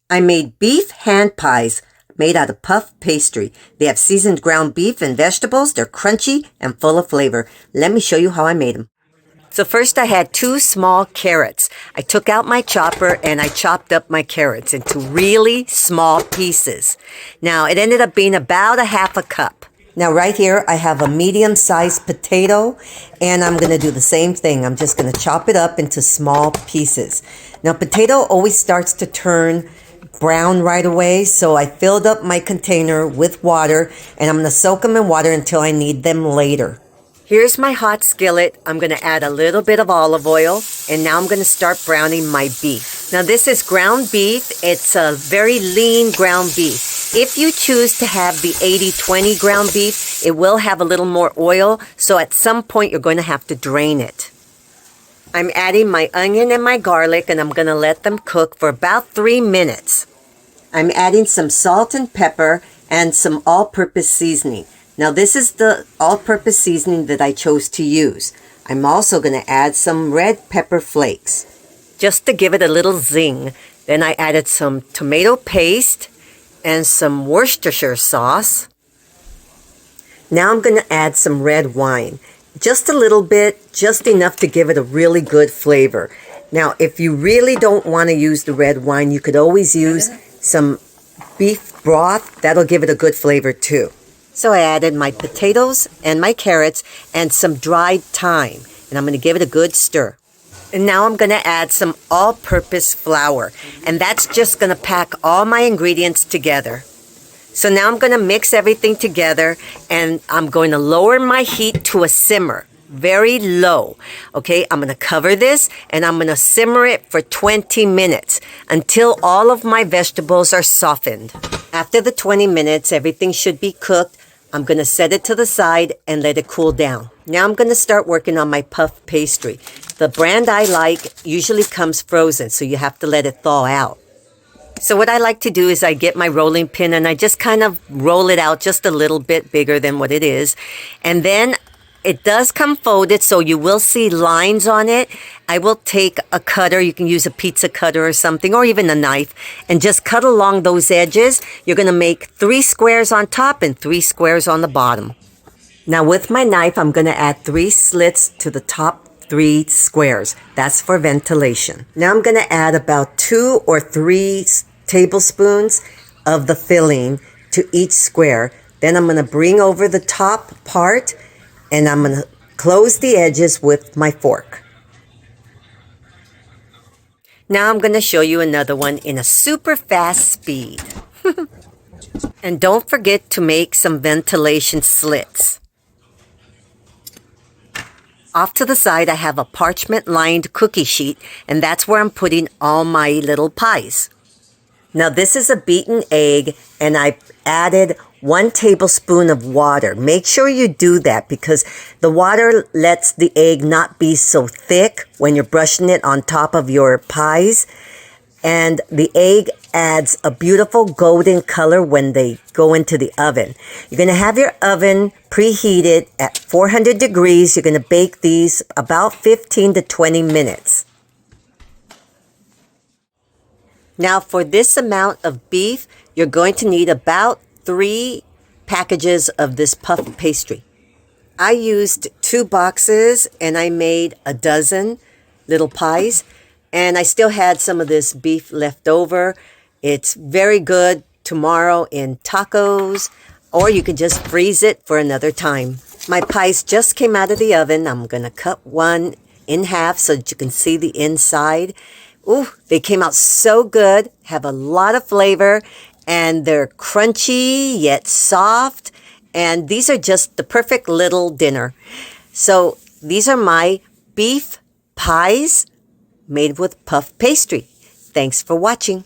I made beef hand pies made out of puff pastry. They have seasoned ground beef and vegetables. They're crunchy and full of flavor. Let me show you how I made them. So first I had 2 small carrots. I took out my chopper and I chopped up my carrots into really small pieces. Now it ended up being about a half a cup. Now right here I have a medium-sized potato and I'm going to do the same thing. I'm just going to chop it up into small pieces. Now potato always starts to turn brown right away, so I filled up my container with water and I'm going to soak them in water until I need them later. Here's my hot skillet. I'm going to add a little bit of olive oil, and now I'm going to start browning my beef. Now this is ground beef. It's a very lean ground beef. If you choose to have the 80-20 ground beef, it will have a little more oil, so at some point you're going to have to drain it. I'm adding my onion and my garlic, and I'm going to let them cook for about 3 minutes. I'm adding some salt and pepper and some all-purpose seasoning. Now this is the all-purpose seasoning that I chose to use. I'm also going to add some red pepper flakes, just to give it a little zing. Then I added some tomato paste and some Worcestershire sauce. Now I'm going to add some red wine. Just a little bit, just enough to give it a really good flavor. Now if you really don't want to use the red wine, you could always use some beef broth. That'll give it a good flavor too. So I added my potatoes and my carrots and some dried thyme, and I'm going to give it a good stir. And now I'm going to add some all-purpose flour, and that's just going to pack all my ingredients together. So now I'm going to mix everything together, and I'm going to lower my heat to a simmer, very low. Okay, I'm going to cover this, and I'm going to simmer it for 20 minutes until all of my vegetables are softened. After the 20 minutes, everything should be cooked. I'm going to set it to the side and let it cool down. Now I'm going to start working on my puff pastry. The brand I like usually comes frozen, so you have to let it thaw out. So what I like to do is I get my rolling pin and I just kind of roll it out just a little bit bigger than what it is. And then it does come folded, so you will see lines on it. I will take a cutter. You can use a pizza cutter or something, or even a knife, and just cut along those edges. You're going to make 3 squares on top and 3 squares on the bottom. Now with my knife, I'm going to add 3 slits to the top 3 squares. That's for ventilation. Now I'm going to add about 2 or 3 tablespoons of the filling to each square. Then I'm going to bring over the top part, and I'm going to close the edges with my fork. Now I'm going to show you another one in a super fast speed. And don't forget to make some ventilation slits. Off to the side, I have a parchment-lined cookie sheet, and that's where I'm putting all my little pies. Now this is a beaten egg, and I added 1 tablespoon of water. Make sure you do that because the water lets the egg not be so thick when you're brushing it on top of your pies. And the egg adds a beautiful golden color when they go into the oven. You're going to have your oven preheated at 400 degrees. You're going to bake these about 15 to 20 minutes. Now for this amount of beef, you're going to need about 3 packages of this puff pastry. I used 2 boxes and I made a dozen little pies, and I still had some of this beef left over. It's very good tomorrow in tacos, or you can just freeze it for another time. My pies just came out of the oven. I'm going to cut one in half so that you can see the inside. Ooh, they came out so good, have a lot of flavor, and they're crunchy yet soft, and these are just the perfect little dinner. So these are my beef pies made with puff pastry. Thanks for watching.